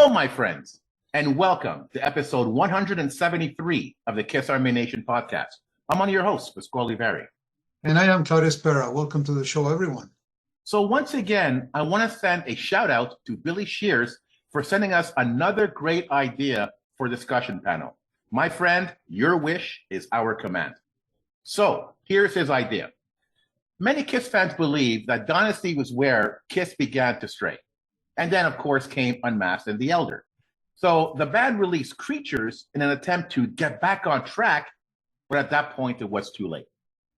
Hello, my friends, and welcome to episode 173 of the Kiss Army Nation podcast. I'm one of your hosts, Pasquale Veri. And I am Claudio Spera. Welcome to the show, everyone. So once again, I want to send a shout out to Billy Shears for sending us another great idea for discussion panel. My friend, your wish is our command. So here's his idea. Many Kiss fans believe that Dynasty was where Kiss began to stray. And then, of course, came Unmasked and The Elder. So the band released Creatures in an attempt to get back on track, but at that point, it was too late.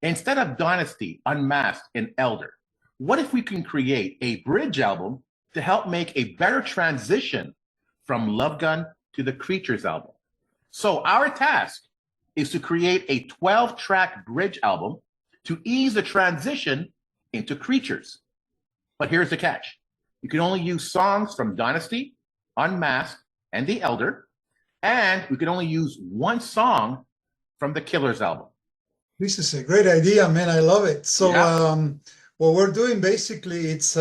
Instead of Dynasty, Unmasked, and Elder, what if we can create a bridge album to help make a better transition from Love Gun to the Creatures album? So our task is to create a 12-track bridge album to ease the transition into Creatures. But here's the catch. You can only use songs from Dynasty, Unmasked, and The Elder, and we can only use one song from the Killers album. This is a great idea, man. I love it. So what we're doing basically, it's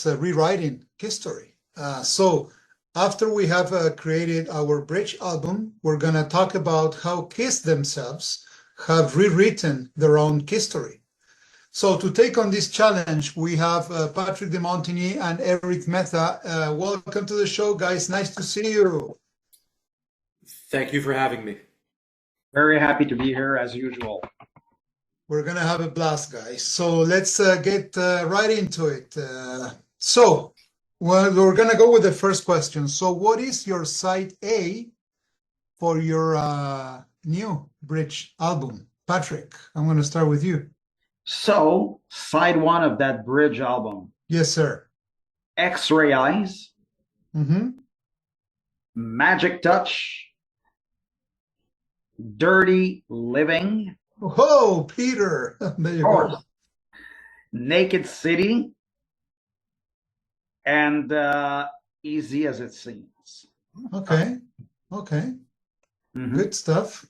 rewriting history. So after we have created our bridge album, we're going to talk about how Kiss themselves have rewritten their own history. So to take on this challenge, we have Patrick de Montigny and Eric Mehta. Welcome to the show, guys. Nice to see you. Thank you for having me. Very happy to be here, as usual. We're going to have a blast, guys. So let's get right into it. So we're going to go with the first question. So what is your side A for your new bridge album? Patrick, I'm going to start with you. So, side one of that bridge album. Yes, sir. X-Ray Eyes. Mm-hmm. Magic Touch. Dirty Living. Oh, Peter. There you go. Naked City. And Easy as It Seems. Okay. Okay. Mm-hmm. Good stuff.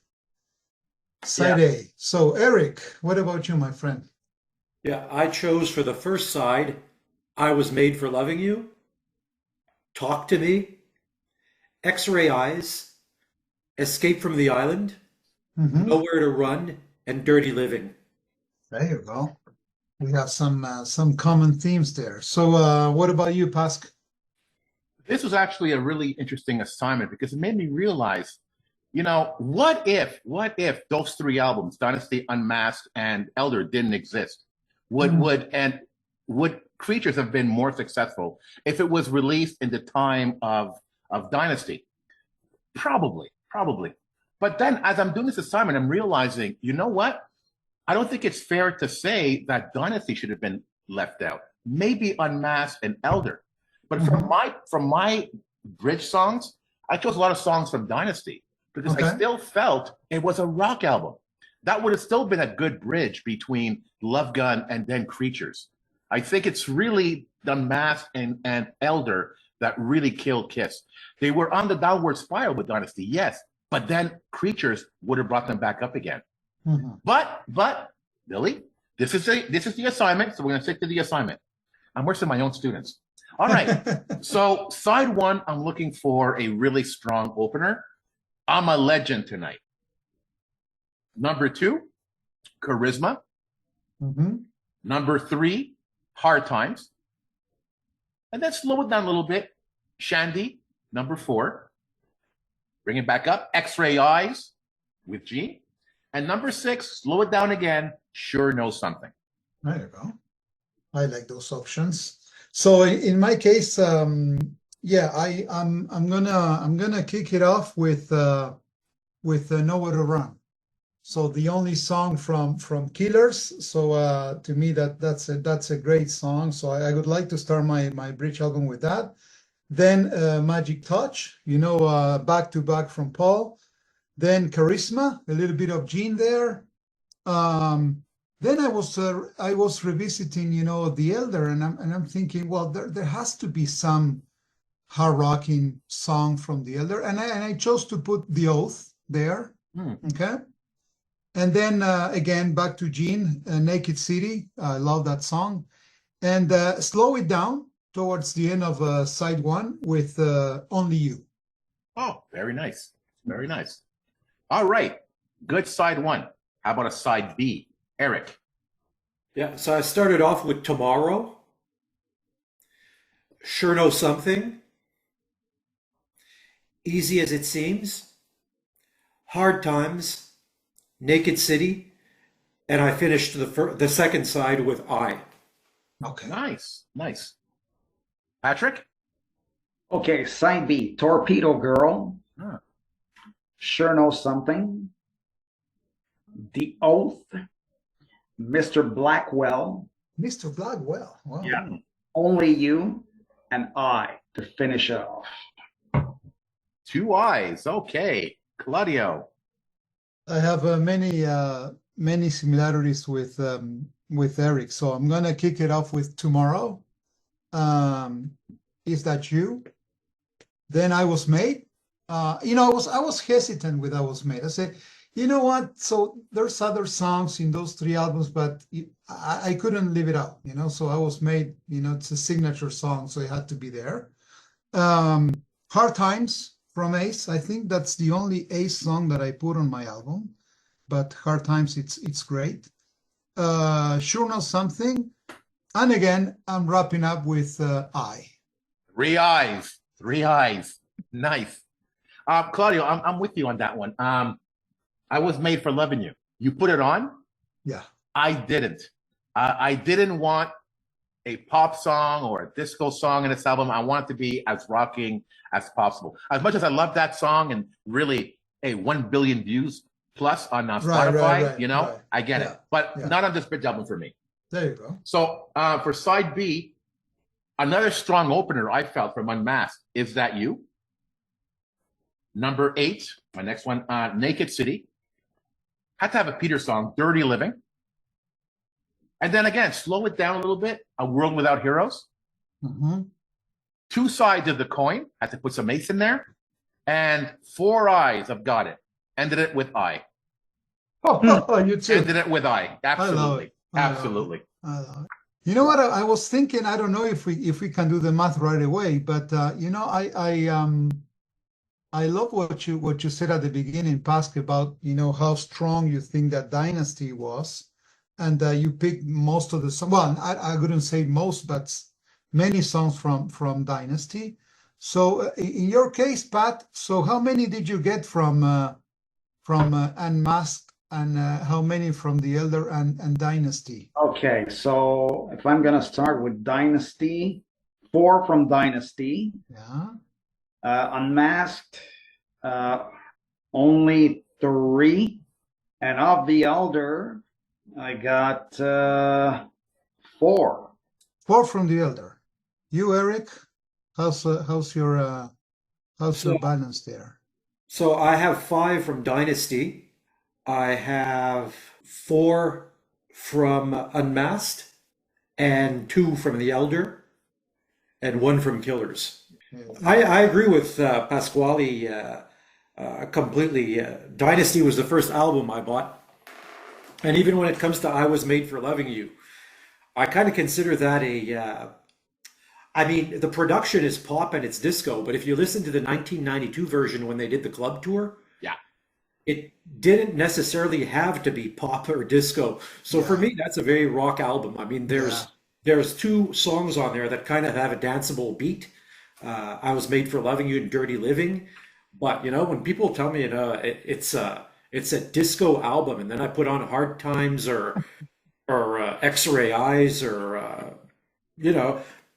Side A. So, Eric, what about you, my friend? Yeah, I chose for the first side, I Was Made for Loving You, Talk to Me, X-Ray Eyes, Escape from the Island, Nowhere to Run, and Dirty Living. There you go. We have some common themes there. So what about you, Pasc? This was actually a really interesting assignment because it made me realize, you know, what if those three albums, Dynasty, Unmasked, and Elder, didn't exist? Would Creatures have been more successful if it was released in the time of Dynasty? Probably. But then as I'm doing this assignment, I'm realizing, you know what? I don't think it's fair to say that Dynasty should have been left out. Maybe Unmasked and Elder. But from my bridge songs, I chose a lot of songs from Dynasty because I still felt it was a rock album. That would have still been a good bridge between Love Gun and then Creatures. I think it's really Unmasked and Elder that really killed Kiss. They were on the downward spiral with Dynasty, yes, but then Creatures would have brought them back up again. But Billy, this is the assignment, so we're going to stick to the assignment. I'm worse than my own students. All right. So side one, I'm looking for a really strong opener. I'm a Legend tonight. Number two, Charisma. Number three, Hard Times. And then slow it down a little bit. Shandy, number four. Bring it back up. X-Ray Eyes with G. And number six, slow it down again. Sure Knows Something. There you go. I like those options. So in my case, I'm gonna kick it off with Nowhere to Run. So the only song from Killers. So to me that's a great song. So I would like to start my bridge album with that. Then Magic Touch, back to back from Paul. Then Charisma, a little bit of Gene there. Then I was revisiting, The Elder, and I'm thinking, well, there has to be some hard rocking song from The Elder, and I chose to put The Oath there. Okay. And then again, back to Gene, Naked City. I love that song. And Slow It Down, towards the end of side one with Only You. Oh, very nice. Very nice. All right. Good side one. How about a side B? Eric. Yeah, so I started off with Tomorrow, Sure Know Something, Easy as It Seems, Hard Times, Naked City, and I finished the second side with I. Okay. Nice. Nice. Patrick? Okay, side B, Torpedo Girl, Ah, Sure Know Something, The Oath, Mr. Blackwell, Mr. Blackwell. Wow. yeah, Only You, and I to finish it off. two eyes. Okay. Claudio. I have many similarities with Eric, so I'm gonna kick it off with Tomorrow. Is That You? Then I Was Made. I was hesitant with I Was Made. I said, you know what? So there's other songs in those three albums, but I couldn't leave it out. So I Was Made. It's a signature song, so it had to be there. Hard Times from Ace. I think that's the only Ace song that I put on my album, but Hard Times, it's great. Sure Know Something. And again, I'm wrapping up with I. Three eyes. Three eyes. Nice. Claudio, I'm with you on that one. I Was Made for Loving You. You put it on? Yeah. I didn't. I didn't want a pop song or a disco song in this album. I want it to be as rocking as possible. As much as I love that song and really, 1 billion views plus on Spotify, right. I get it. But not on this bridge album for me. There you go. So for side B, another strong opener I felt from Unmasked, Is That You? Number 8, my next one, Naked City. Had to have a Peter song, Dirty Living. And then again, slow it down a little bit, A World Without Heroes. Mm-hmm. Two Sides of the Coin, had to put some Ace in there. And Four Eyes of Got It. Ended it with I. Oh, you too. Ended it with I. Absolutely. I love it. Absolutely. I love it. You know what? I was thinking. I don't know if we can do the math right away, but I love what you said at the beginning, Pasc, about how strong you think that Dynasty was, and you picked most of the songs. Well, I wouldn't say most, but many songs from Dynasty. So in your case, Pat, so how many did you get from Unmasked, and how many from The Elder and Dynasty? Okay, so if I'm gonna start with Dynasty, 4 from Dynasty. Yeah. Unmasked, only 3. And of The Elder, I got 4. 4 from The Elder. You, Eric, how's your balance there? So I have 5 from Dynasty. I have 4 from Unmasked, and 2 from The Elder, and 1 from Killers. I agree with Pasquale completely. Dynasty was the first album I bought. And even when it comes to I Was Made for Loving You, I kind of consider that the production is pop and it's disco, but if you listen to the 1992 version when they did the club tour, it didn't necessarily have to be pop or disco. So for me, that's a very rock album. I mean, there's 2 songs on there that kind of have a danceable beat. I Was Made for Loving You and Dirty Living. But, when people tell me, it's a disco album, and then I put on Hard Times or X-Ray Eyes or,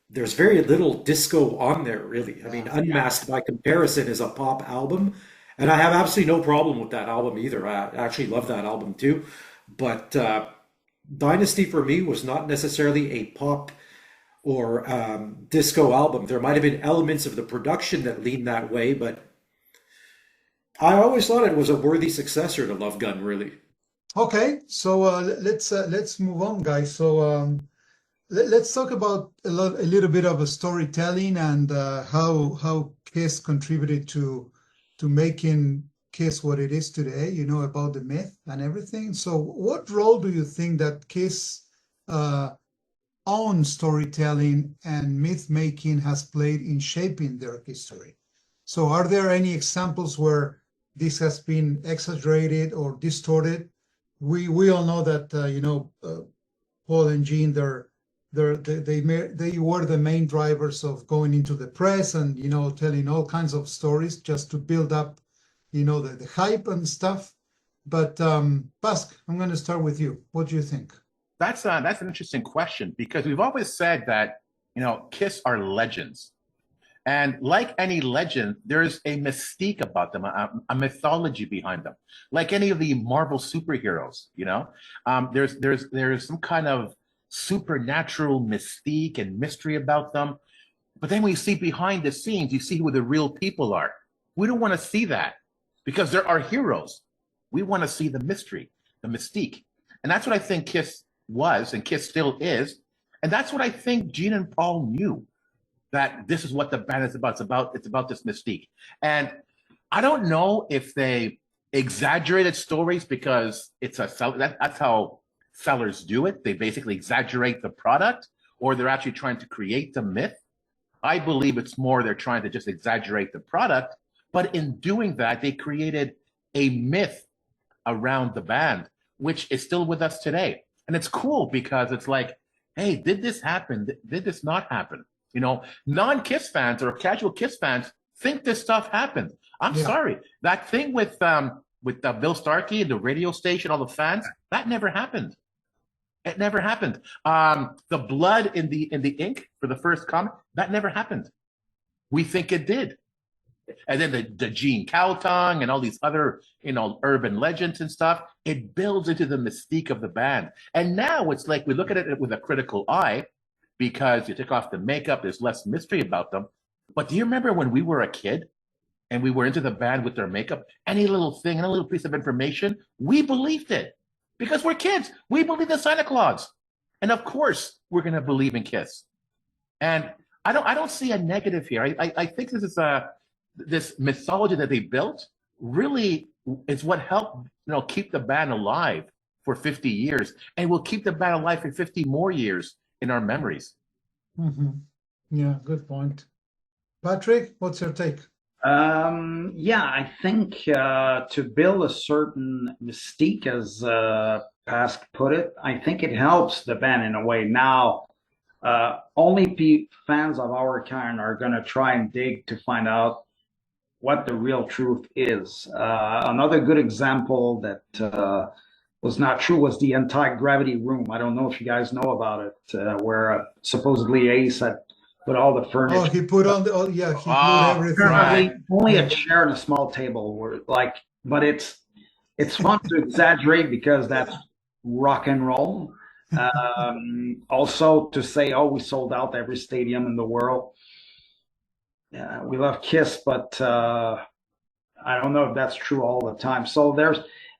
there's very little disco on there, really. I mean, Unmasked by comparison is a pop album, and I have absolutely no problem with that album either. I actually love that album too. But Dynasty for me was not necessarily a pop or disco album. There might have been elements of the production that leaned that way, but I always thought it was a worthy successor to Love Gun, really. Okay, so let's move on, guys. So let's talk about a little bit of a storytelling and how Kiss contributed to making Kiss what it is today. About the myth and everything. So what role do you think that Kiss own storytelling and myth making has played in shaping their history. So are there any examples where this has been exaggerated or distorted? We all know that Paul and Jean, they were the main drivers of going into the press and telling all kinds of stories just to build up the hype and stuff. But Pasc, I'm going to start with you. What do you think? That's an interesting question, because we've always said that Kiss are legends, and like any legend, there's a mystique about them, a mythology behind them. Like any of the Marvel superheroes, there's some kind of supernatural mystique and mystery about them. But then when you see behind the scenes, you see who the real people are. We don't want to see that, because there are heroes. We want to see the mystery, the mystique. And that's what I think Kiss was, and Kiss still is. And that's what I think Gene and Paul knew, that this is what the band is about. It's about this mystique. And I don't know if they exaggerated stories because it's that's how sellers do it. They basically exaggerate the product, or they're actually trying to create the myth. I believe it's more they're trying to just exaggerate the product. But in doing that, they created a myth around the band, which is still with us today. And it's cool because it's like, hey, did this happen? Did this not happen? Non-Kiss fans or casual Kiss fans think this stuff happened. I'm sorry. That thing with Bill Starkey and the radio station, all the fans, that never happened. It never happened. The blood in the ink for the first comic, that never happened. We think it did. And then the Gene Cow Tongue and all these other, urban legends and stuff, it builds into the mystique of the band. And now it's like we look at it with a critical eye, because you take off the makeup, there's less mystery about them. But do you remember when we were a kid and we were into the band with their makeup? Any little thing, any little piece of information, we believed it. Because we're kids. We believe in Santa Claus. And of course, we're going to believe in Kiss. And I don't see a negative here. I think this is this mythology that they built really is what helped keep the band alive for 50 years, and will keep the band alive for 50 more years in our memories. Mm-hmm. Yeah, good point. Patrick, what's your take? I think to build a certain mystique, as Pasc put it, I think it helps the band in a way. Now, only fans of our kind are going to try and dig to find out what the real truth is. Another good example that was not true was the anti-gravity room. I don't know if you guys know about it, where supposedly Ace had put all the furniture. Oh, he put on he put everything. Right. Only a chair and a small table were but it's fun to exaggerate because that's rock and roll. Also to say, we sold out every stadium in the world. We love Kiss, but I don't know if that's true all the time. So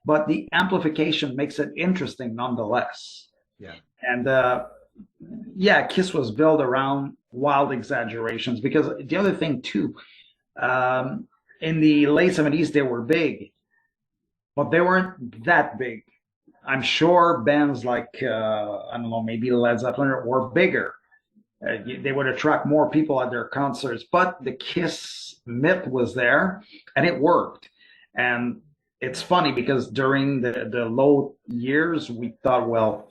but the amplification makes it interesting nonetheless. Yeah. And Kiss was built around wild exaggerations, because the other thing too, in the late 70s, they were big, but they weren't that big. I'm sure bands like, I don't know, maybe Led Zeppelin were bigger. They would attract more people at their concerts, but the Kiss myth was there and it worked. And it's funny because during the low years, we thought, well,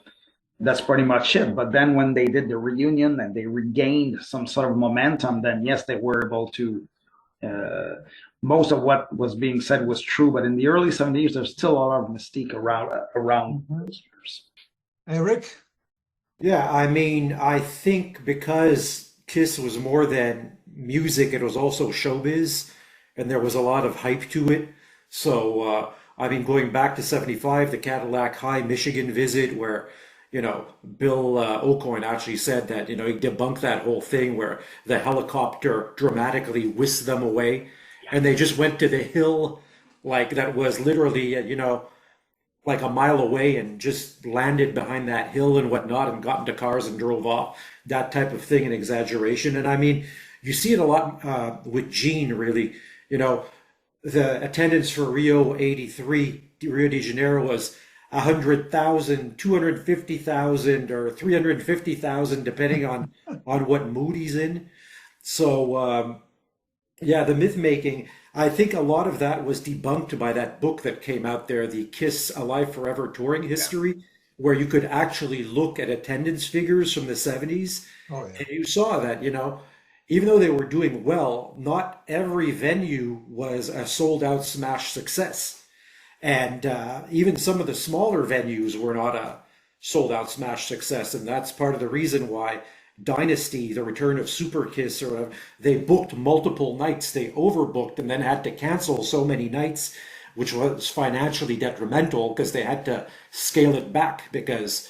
that's pretty much it. But then when they did the reunion and they regained some sort of momentum, then yes, they were able to, most of what was being said was true. But in the early 70s, there's still a lot of mystique around those years. Eric? Yeah, I mean, I think because Kiss was more than music, it was also showbiz, and there was a lot of hype to it. So, I mean, going back to 75, the Cadillac High Michigan visit, where, Bill Aucoin actually said that, he debunked that whole thing where the helicopter dramatically whisked them away, and they just went to the hill, that was literally, like a mile away, and just landed behind that hill and whatnot, and got into cars and drove off. That type of thing, and exaggeration. And I mean, you see it a lot with Gene, really. The attendance for Rio '83, Rio de Janeiro, was 100,000, 250,000, or 350,000, depending on what mood he's in. So yeah, the myth making. I think a lot of that was debunked by that book that came out there, the Kiss Alive Forever touring Yeah. history, where you could actually look at attendance figures from the 70s, Oh yeah. and you saw that, even though they were doing well, not every venue was a sold out smash success. And even some of the smaller venues were not a sold out smash success. And that's part of the reason why Dynasty, the return of Super Kiss, or whatever, they booked multiple nights. They overbooked and then had to cancel so many nights, which was financially detrimental because they had to scale it back because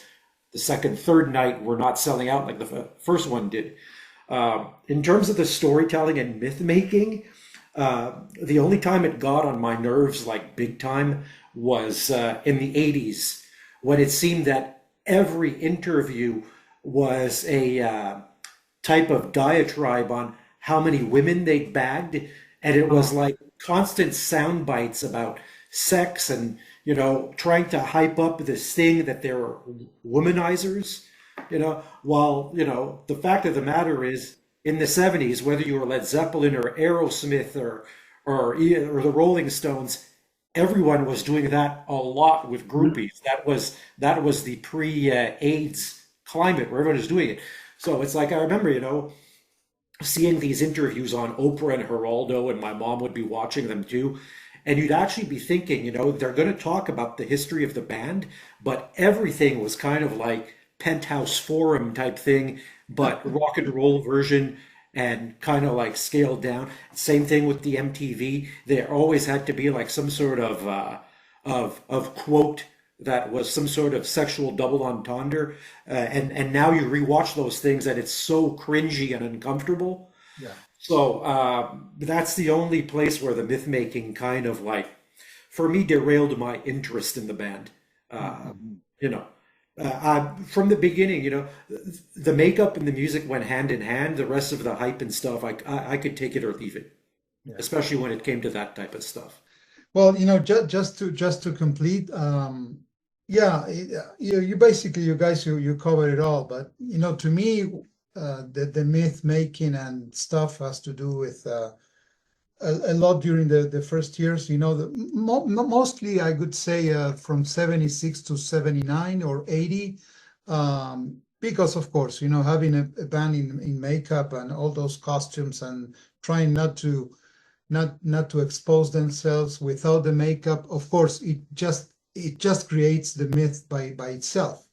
the second, third night were not selling out like the first one did. In terms of the storytelling and myth making, the only time it got on my nerves, like big time, was in the 80s, when it seemed that every interview was a type of diatribe on how many women they'd bagged. And it was like constant sound bites about sex and, trying to hype up this thing that they were womanizers, while, the fact of the matter is, in the 70s, whether you were Led Zeppelin or Aerosmith or the Rolling Stones, everyone was doing that a lot with groupies. That was the pre-AIDS climate where everyone was doing it. So it's like I remember, seeing these interviews on Oprah and Geraldo, and my mom would be watching them too. And you'd actually be thinking, they're going to talk about the history of the band, but everything was kind of like Penthouse Forum type thing, but rock and roll version and kind of like scaled down. Same thing with the MTV. There always had to be like some sort of quote that was some sort of sexual double entendre. And now you rewatch those things and it's so cringy and uncomfortable. Yeah. So that's the only place where the myth making kind of like, for me, derailed my interest in the band. From the beginning, the makeup and the music went hand in hand. The rest of the hype and stuff, I could take it or leave it, Yeah. especially when it came to that type of stuff. Well, just to complete, yeah, you basically, you guys, you covered it all. But to me, the myth making and stuff has to do with a lot during the first years. Mostly I could say from 76 to 79 or 80, because of course, having a band in makeup and all those costumes and trying not to expose themselves without the makeup. Of course, it just creates the myth by itself.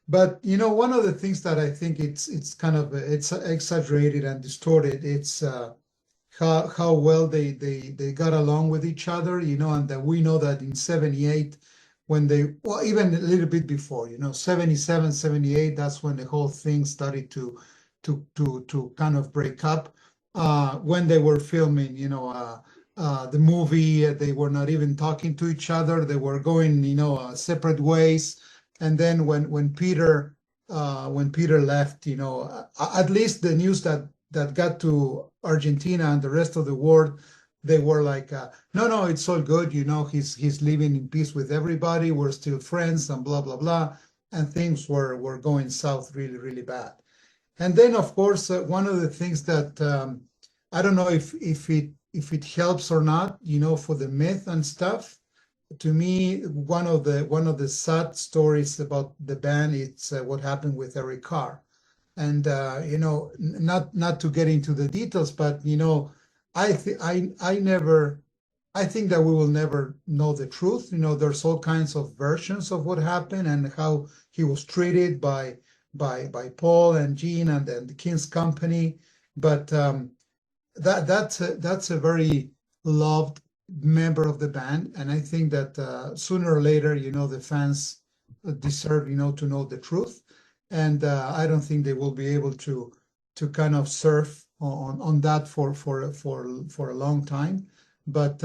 But one of the things that I think it's kind of it's exaggerated and distorted. It's how well they got along with each other, and that we know that in 78, when well, even a little bit before, 77, 78, that's when the whole thing started to kind of break up. When they were filming, the movie, they were not even talking to each other. They were going, separate ways. And then when Peter left, at least the news that got to Argentina and the rest of the world, they were like, no, it's all good. He's living in peace with everybody. We're still friends and blah, blah, blah. And things were going south really, really bad. And then, of course, one of the things that I don't know if it helps or not, for the myth and stuff. To me, one of the sad stories about the band, it's what happened with Eric Carr. And not to get into the details, but I think that we will never know the truth. There's all kinds of versions of what happened and how he was treated by Paul and Gene and the King's Company. But that's a very loved member of the band, and I think that sooner or later, the fans deserve, to know the truth. And I don't think they will be able to kind of surf on that for a long time. But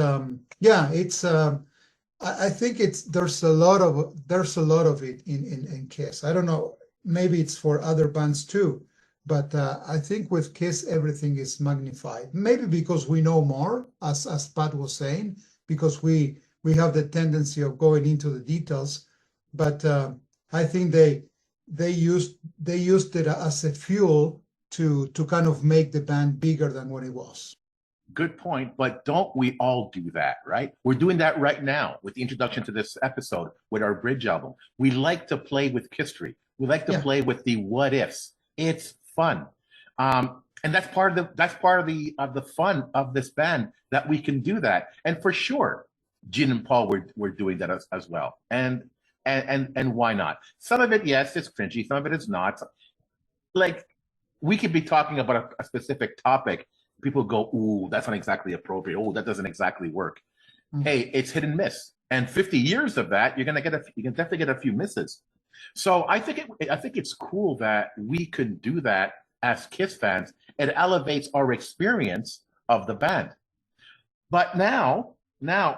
yeah, it's I think there's a lot of it in Kiss. I don't know, maybe it's for other bands too, but I think with Kiss everything is magnified. Maybe because we know more, as Pat was saying, because we we have the tendency of going into the details, but I think they used it as a fuel to kind of make the band bigger than what it was. Good point, but don't we all do that, right? We're doing that right now with the introduction to this episode with our bridge album. We like to play with history. We like to play with the what ifs. It's fun, and that's part of the fun of this band, that we can do that. And for sure, Gene and Paul were doing that as well. And why not? Some of it, yes, it's cringy. Some of it is not. Like, we could be talking about a specific topic. People go, ooh, that's not exactly appropriate. Oh, that doesn't exactly work. Mm-hmm. Hey, it's hit and miss. And 50 years of that, you can definitely get a few misses. So I think it's cool that we can do that as Kiss fans. It elevates our experience of the band. But now,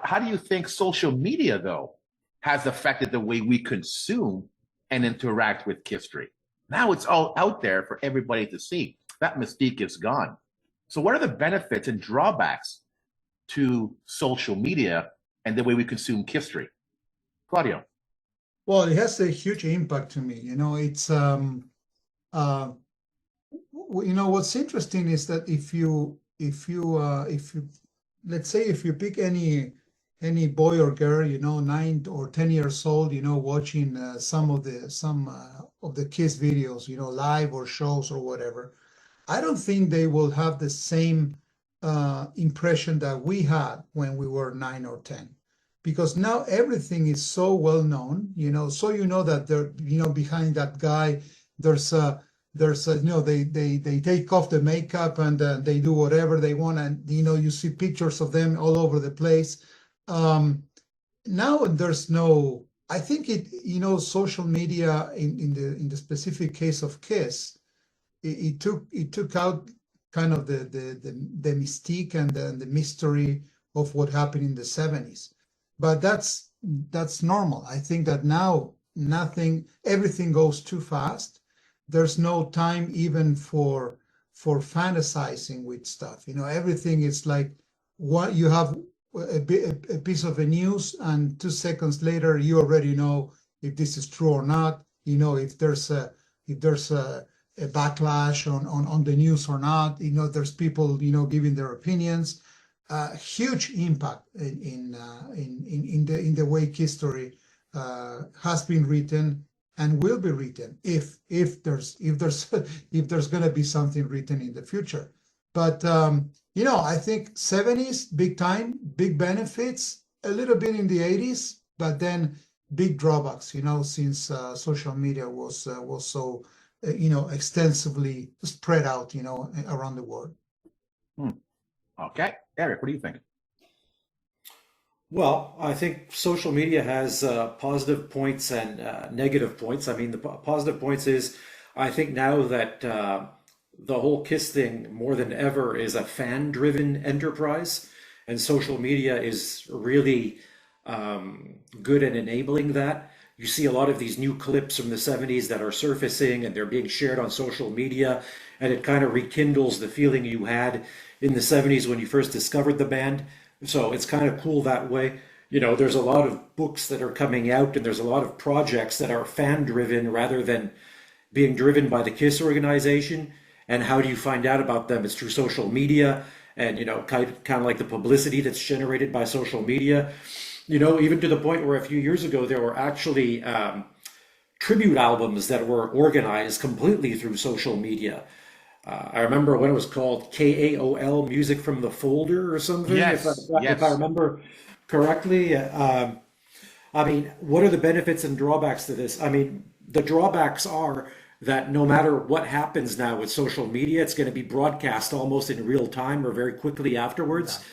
how do you think social media, though, has affected the way we consume and interact with history? Now it's all out there for everybody to see. That mystique is gone. So what are the benefits and drawbacks to social media and the way we consume history? Claudio. Well, it has a huge impact to me. It's what's interesting is that if you let's say if you pick any boy or girl, 9 or 10 years old, watching some of the Kiss videos, live or shows or whatever, I don't think they will have the same impression that we had when we were 9 or 10, because now everything is so well known, so that there, behind that guy, there's they take off the makeup and they do whatever they want, and you see pictures of them all over the place. Now there's no, I think social media in the specific case of Kiss, it took out kind of the mystique and the mystery of what happened in the 70s. But that's normal. I think that now everything goes too fast. There's no time even for fantasizing with stuff. Everything is like, what you have a piece of the news, and 2 seconds later you already know if this is true or not. If there's a backlash on the news or not. There's people giving their opinions. Huge impact in the way history has been written and will be written, if there's going to be something written in the future. But I think 70s, big time, big benefits, a little bit in the 80s, but then big drawbacks. Since social media was so extensively spread out, around the world. Okay, Eric, what do you think? Well, I think social media has positive points and negative points. I mean, the positive points is, I think now that the whole Kiss thing more than ever is a fan-driven enterprise, and social media is really good at enabling that. You see a lot of these new clips from the 70s that are surfacing, and they're being shared on social media, and it kind of rekindles the feeling you had in the 70s when you first discovered the band. So it's kind of cool that way. There's a lot of books that are coming out, and there's a lot of projects that are fan-driven rather than being driven by the KISS organization. And how do you find out about them? It's through social media, and kind of like the publicity that's generated by social media. Even to the point where a few years ago there were actually tribute albums that were organized completely through social media. I remember when it was called KAOL, Music from the Folder or something, yes, if I remember correctly. I mean, what are the benefits and drawbacks to this? I mean, the drawbacks are that no matter what happens now with social media, it's going to be broadcast almost in real time or very quickly afterwards. Yeah.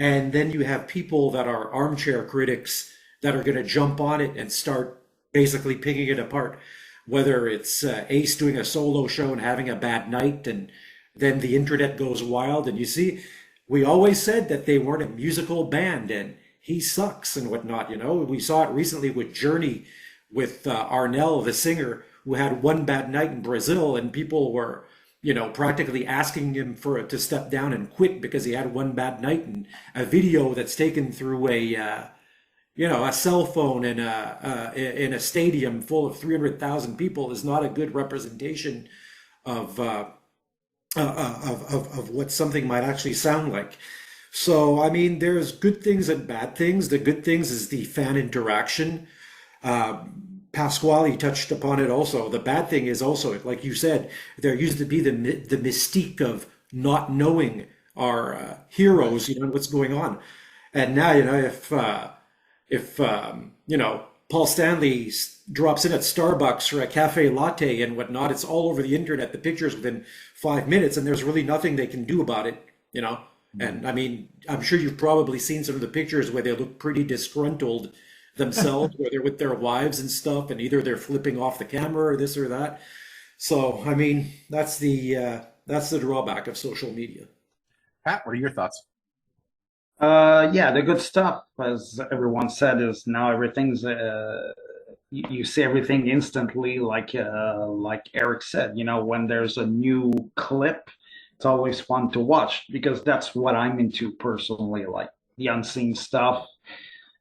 And then you have people that are armchair critics that are going to jump on it and start basically picking it apart. Whether it's Ace doing a solo show and having a bad night, and then the internet goes wild. And you see, we always said that they weren't a musical band and he sucks and whatnot. We saw it recently with Journey, with Arnel, the singer, who had one bad night in Brazil, and people were, practically asking him to step down and quit because he had one bad night, and a video that's taken through a a cell phone in a stadium full of 300,000 people is not a good representation of of what something might actually sound like. So, I mean, there's good things and bad things. The good things is the fan interaction. Pasquale touched upon it also. The bad thing is also, like you said, there used to be the mystique of not knowing our heroes, what's going on. And now, if Paul Stanley drops in at Starbucks or a cafe latte and whatnot, it's all over the internet, the pictures within 5 minutes, and there's really nothing they can do about it. And I mean, I'm sure you've probably seen some of the pictures where they look pretty disgruntled themselves, where they're with their wives and stuff, and either they're flipping off the camera or this or that. So, I mean, that's the drawback of social media. Pat, what are your thoughts? Yeah, the good stuff, as everyone said, is now everything's you see everything instantly, like Eric said. When there's a new clip, it's always fun to watch because that's what I'm into personally, like the unseen stuff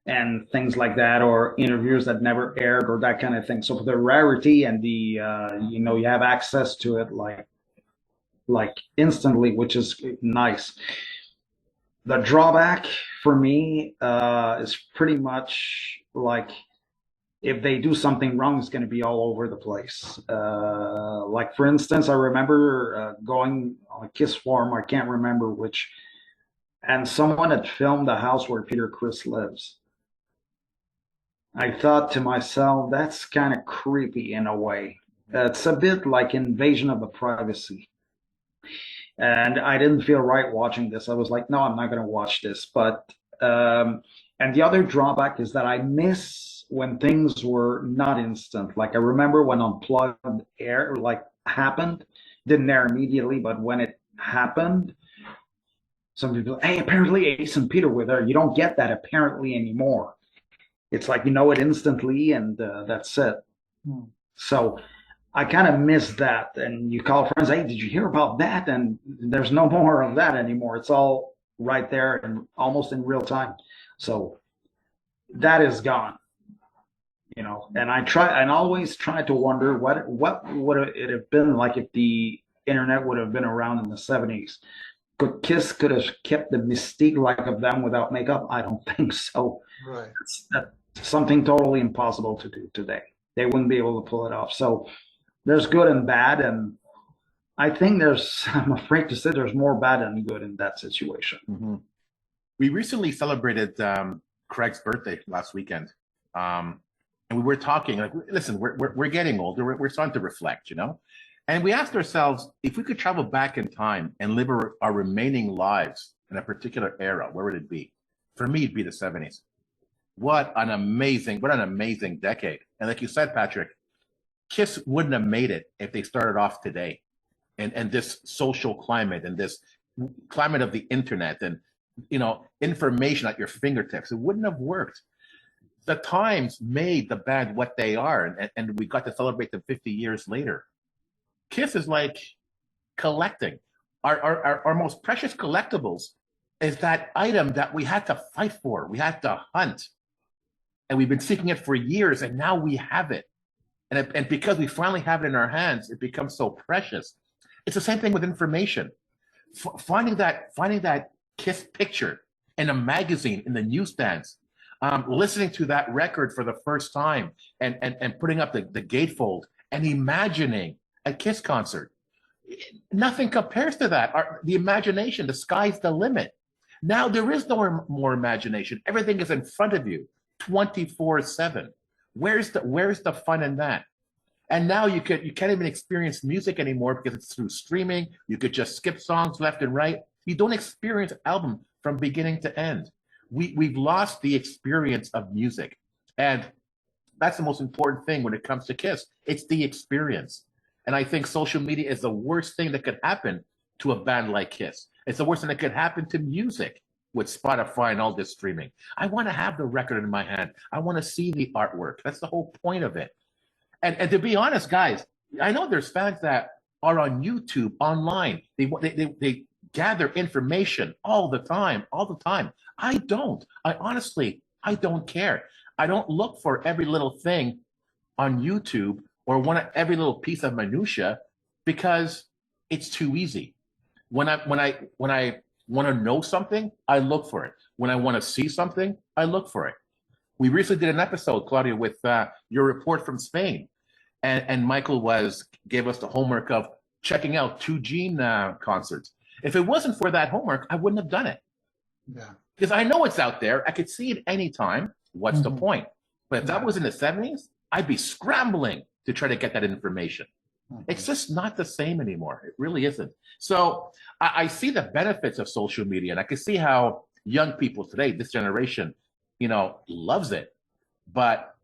and things like that, or interviews that never aired or that kind of thing. So for the rarity and the you have access to it like instantly, which is nice. The drawback for me is pretty much like if they do something wrong, it's going to be all over the place. Like, for instance, I remember going on a Kiss forum, I can't remember which, and someone had filmed the house where Peter Criss lives. I thought to myself, that's kind of creepy in a way. It's a bit like invasion of the privacy. And I didn't feel right watching this. I was like, no, I'm not going to watch this. But and the other drawback is that I miss when things were not instant. Like, I remember when Unplugged air happened, didn't air immediately, but when it happened, some people, hey, apparently Ace and Peter were there. You don't get that apparently anymore. It's like, it instantly, and that's it. So I kind of miss that. And you call friends, hey, did you hear about that? And there's no more of that anymore. It's all right there and almost in real time. So that is gone. And I always try to wonder what would it have been like if the internet would have been around in the 70s. Could Kiss could have kept the mystique like of them without makeup? I don't think so. Right. That's something totally impossible to do today. They wouldn't be able to pull it off. So there's good and bad, and I think I'm afraid to say there's more bad than good in that situation. Mm-hmm. We recently celebrated Craig's birthday last weekend. And we were talking, like, listen, we're getting older. We're starting to reflect, And we asked ourselves, if we could travel back in time and live our remaining lives in a particular era, where would it be? For me, it'd be the 70s. What an amazing decade. And like you said, Patrick, Kiss wouldn't have made it if they started off today and this social climate and this climate of the internet and, information at your fingertips. It wouldn't have worked. The times made the band what they are, and we got to celebrate them 50 years later. Kiss is like collecting. Our most precious collectibles is that item that we had to fight for. We had to hunt. And we've been seeking it for years, and now we have it. And because we finally have it in our hands, it becomes so precious. It's the same thing with information. Finding that Kiss picture in a magazine, in the newsstands, listening to that record for the first time and putting up the gatefold and imagining a Kiss concert. Nothing compares to that. The imagination, the sky's the limit. Now there is no more imagination. Everything is in front of you 24/7. Where's the fun in that? And now you can't even experience music anymore because it's through streaming. You could just skip songs left and right. You don't experience an album from beginning to end. We've lost the experience of music. And that's the most important thing when it comes to Kiss. It's the experience. And I think social media is the worst thing that could happen to a band like Kiss. It's the worst thing that could happen to music with Spotify and all this streaming. I want to have the record in my hand. I want to see the artwork. That's the whole point of it. And to be honest, guys, I know there's fans that are on YouTube, online. They gather information all the time. I don't. I don't care. I don't look for every little thing on YouTube or every little piece of minutia because it's too easy. When I want to know something, I look for it. When I want to see something, I look for it. We recently did an episode, Claudia, with your report from Spain, and Michael gave us the homework of checking out 2 Gene concerts. If it wasn't for that homework, I wouldn't have done it. Yeah. Because I know it's out there. I could see it anytime. What's the point? But if that was in the 70s, I'd be scrambling to try to get that information. It's just not the same anymore. It really isn't. So I see the benefits of social media, and I can see how young people today, this generation, loves it. But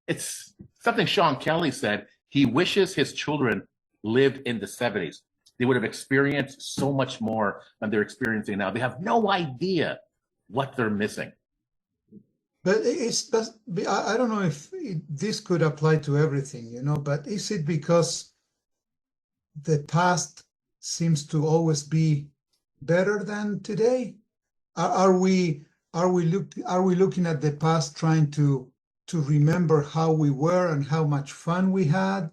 it's something Sean Kelly said. He wishes his children lived in the 70s. They would have experienced so much more than they're experiencing now. They have no idea what they're missing. But I don't know if this could apply to everything, but is it because the past seems to always be better than today? Are we looking at the past trying to remember how we were and how much fun we had?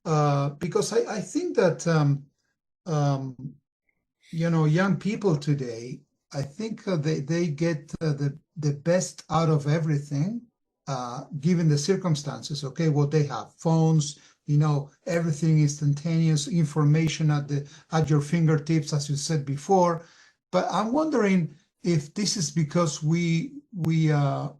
Because I think that young people today, I think they get the best out of everything, given the circumstances. Okay, what they have, phones, everything instantaneous, information at your fingertips, as you said before. But I'm wondering if this is because we would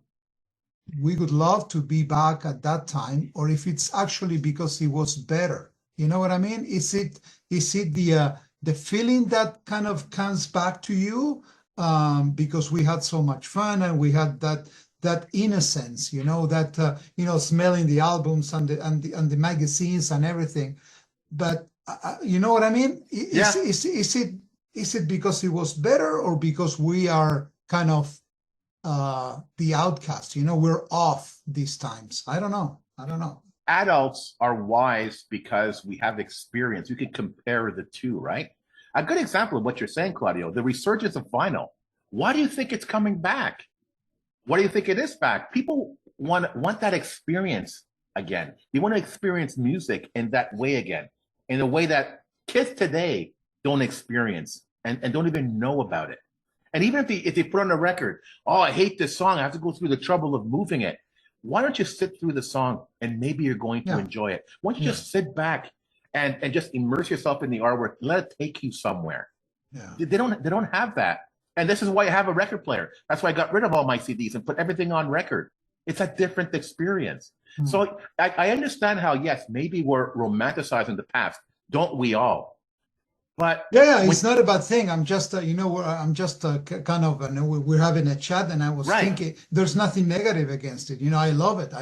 love to be back at that time, or if it's actually because it was better. You know what I mean? Is it the feeling that kind of comes back to you because we had so much fun and we had that innocence, that smelling the albums and the magazines and everything. But you know what I mean? Is it because it was better, or because we are kind of the outcast? We're off these times. I don't know. Adults are wise because we have experience. You can compare the two, right? A good example of what you're saying, Claudio, the resurgence of vinyl. Why do you think it's coming back? Why do you think it is back? People want that experience again. They want to experience music in that way again, in a way that kids today don't experience and don't even know about it. And even if they put on a record, oh, I hate this song, I have to go through the trouble of moving it. Why don't you sit through the song and maybe you're going to enjoy it? Why don't you just sit back and just immerse yourself in the artwork, let it take you somewhere. Yeah. They don't have that. And this is why I have a record player. That's why I got rid of all my CDs and put everything on record. It's a different experience. So I understand how, yes, maybe we're romanticizing the past. Don't we all? But it's not a bad thing. I'm just, I'm just kind of, we're having a chat, and I was thinking there's nothing negative against it. I love it.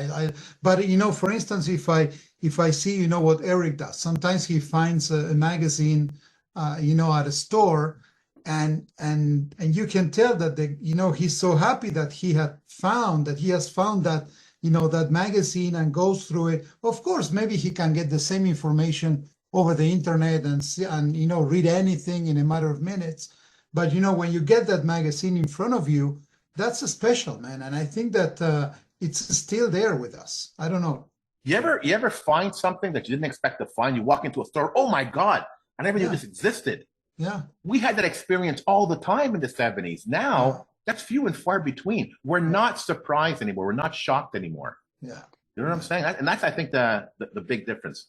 But for instance, if I see, what Eric does, sometimes he finds a magazine, at a store, and you can tell that he's so happy that he has found that, that magazine, and goes through it. Of course, maybe he can get the same information over the internet and see, and read anything in a matter of minutes. But when you get that magazine in front of you, that's a special, man. And I think that it's still there with us. I don't know. You ever find something that you didn't expect to find? You walk into a store, oh my God, I never knew this existed. Yeah. We had that experience all the time in the 70s. Now that's few and far between. We're not surprised anymore. We're not shocked anymore. Yeah. You know what I'm saying? And that's, I think, the big difference.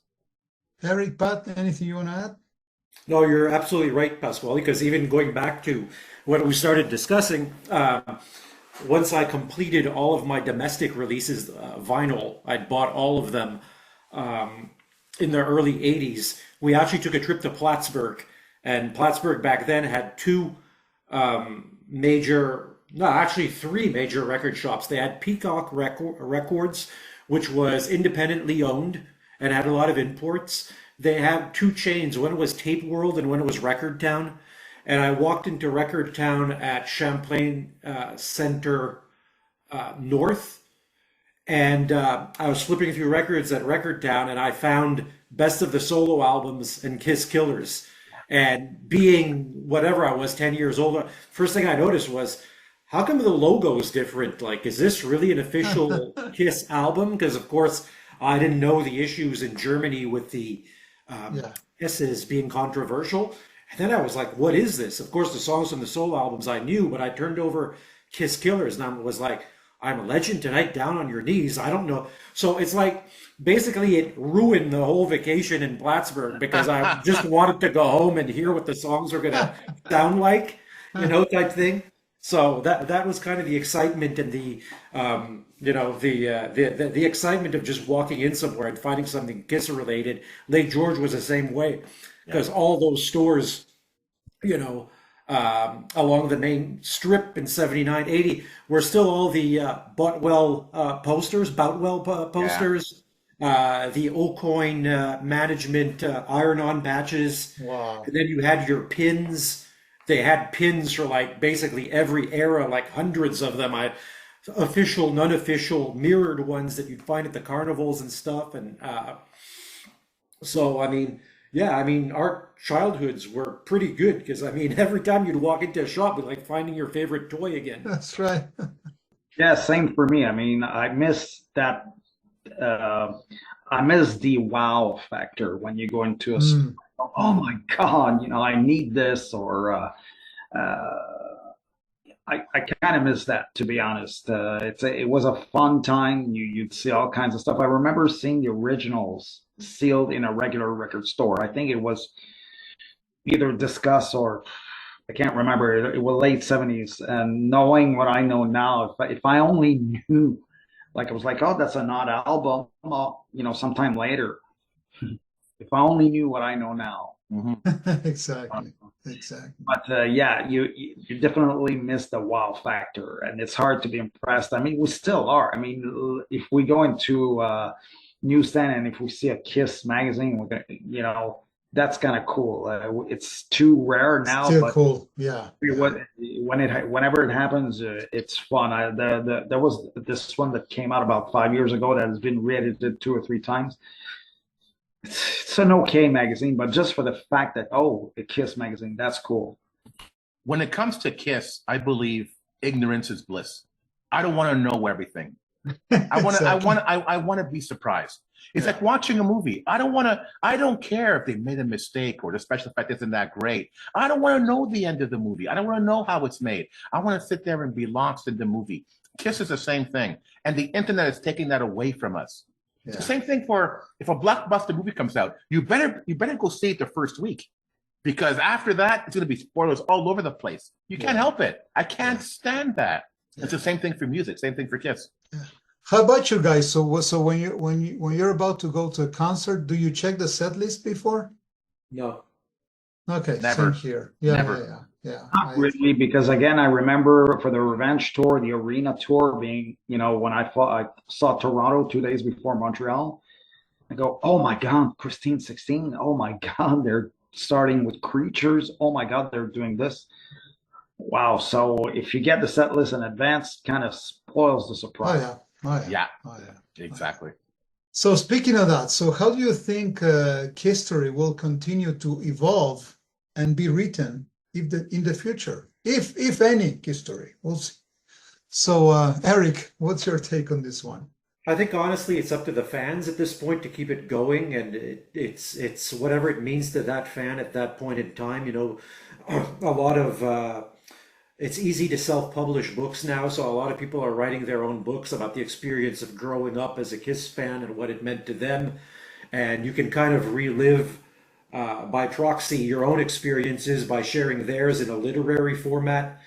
Eric, Pat, anything you want to add? No, you're absolutely right, Pasquale, because even going back to what we started discussing, once I completed all of my domestic releases, vinyl, I'd bought all of them in the early 80s. We actually took a trip to Plattsburgh, and Plattsburgh back then had three major record shops. They had Peacock Records, which was independently owned and had a lot of imports. They had two chains. One was Tape World and one was Record Town. And I walked into Record Town at Champlain Center North. And I was flipping through records at Record Town, and I found Best of the Solo Albums and Kiss Killers. And being whatever I was, 10 years old, first thing I noticed was how come the logo is different? Like, is this really an official Kiss album? Because, of course, I didn't know the issues in Germany with the Yeah. S's being controversial. And then I was like, what is this? Of course, the songs from the solo albums I knew, but I turned over Kiss Killers and I was like, I'm a legend tonight, down on your knees. I don't know. So it's like, basically, it ruined the whole vacation in Plattsburgh because I just wanted to go home and hear what the songs were going to sound like, type thing. So that was kind of the excitement and the the excitement of just walking in somewhere and finding something Kiss related. Lake George was the same way because all those stores, along the main strip in 79, 80 were still all the Boutwell posters, the O'Coin management iron-on patches. Wow. And then you had your pins. They had pins for like basically every era, like hundreds of them. Official, non-official, mirrored ones that you'd find at the carnivals and stuff. And so, I mean, our childhoods were pretty good because, every time you'd walk into a shop, it'd like finding your favorite toy again. That's right. Yeah, same for me. I mean, I miss that. I miss the wow factor when you go into a store. Oh my God, I need this, or I kind of miss that, to be honest. It was a fun time. You'd see all kinds of stuff. I remember seeing the originals sealed in a regular record store. I think it was either Discuss or I can't remember. It was late 70s. And knowing what I know now, if I only knew, like I was like, oh, that's an odd album, sometime later. If I only knew what I know now. Exactly. But you definitely miss the wow factor, and it's hard to be impressed. I mean, we still are. I mean, if we go into newsstand and if we see a Kiss magazine, we're gonna, that's kind of cool. It's too rare now, Still but cool. Yeah. Whenever it happens, it's fun. There was this one that came out about 5 years ago that has been re-edited 2 or 3 times. It's an okay magazine, but just for the fact that, a Kiss magazine, that's cool. When it comes to Kiss, I believe ignorance is bliss. I don't want to know everything. I want to be surprised. It's like watching a movie. I don't care if they made a mistake or the special effect isn't that great. I don't want to know the end of the movie. I don't want to know how it's made. I want to sit there and be lost in the movie. Kiss is the same thing. And the internet is taking that away from us. It's the same thing for if a blockbuster movie comes out, you better go see it the first week, because after that it's going to be spoilers all over the place. You can't help it. I can't stand that. It's the same thing for music. Same thing for Kiss. How about you guys? So when you're about to go to a concert, do you check the set list before? No. Okay, Never. same here. Yeah, Never. yeah. Not really, because again, I remember for the Revenge tour, the arena tour being, when I saw Toronto 2 days before Montreal, I go, oh my God, Christine 16. Oh my God, they're starting with Creatures. Oh my God, they're doing this. Wow. So if you get the set list in advance, kind of spoils the surprise. Oh yeah. Exactly. So speaking of that, so how do you think history will continue to evolve and be written in the future, if any history? We'll see. So Eric, what's your take on this one? I think honestly, it's up to the fans at this point to keep it going, and it's whatever it means to that fan at that point in time. A lot of it's easy to self-publish books now, so a lot of people are writing their own books about the experience of growing up as a Kiss fan and what it meant to them, and you can kind of relive by proxy your own experiences by sharing theirs in a literary format.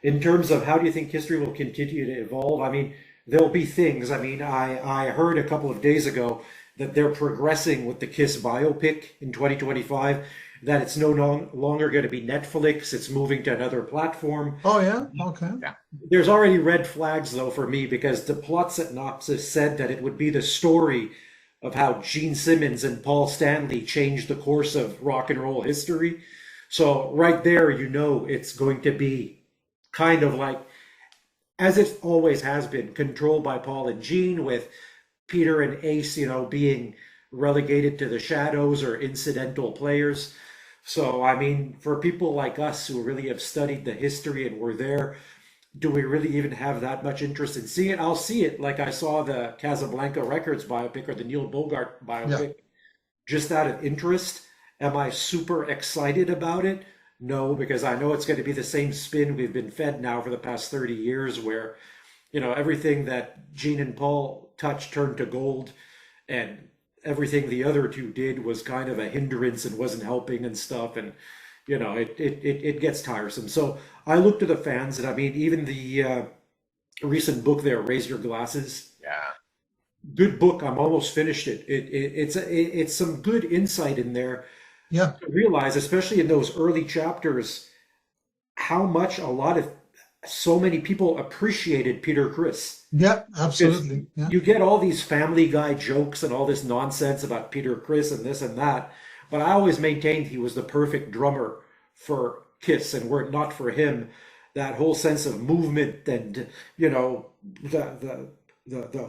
In terms of how do you think history will continue to evolve? I mean, there'll be things. I mean, I heard a couple of days ago that they're progressing with the Kiss biopic in 2025, that it's no longer going to be Netflix, it's moving to another platform. Oh, yeah? Okay. Yeah. There's already red flags, though, for me, because the plot synopsis said that it would be the story of how Gene Simmons and Paul Stanley changed the course of rock and roll history. So right there, it's going to be kind of like, as it always has been, controlled by Paul and Gene, with Peter and Ace, being relegated to the shadows or incidental players. So, I mean, for people like us who really have studied the history and were there, do we really even have that much interest in seeing it? I'll see it like I saw the Casablanca Records biopic or the Neil Bogart Yeah. biopic, just out of interest. Am I super excited about it? No, because I know it's going to be the same spin we've been fed now for the past 30 years, where, everything that Gene and Paul touched turned to gold, and everything the other two did was kind of a hindrance and wasn't helping and stuff. And, it gets tiresome. So I look to the fans, and I mean, even the recent book there, Raise Your Glasses. Yeah. Good book. I'm almost finished it. It's some good insight in there Yeah. to realize, especially in those early chapters, how much so many people appreciated Peter Criss. Yeah. Absolutely. Yeah. You get all these Family Guy jokes and all this nonsense about Peter Criss and this and that, but I always maintained he was the perfect drummer for Kiss, and were it not for him, that whole sense of movement and the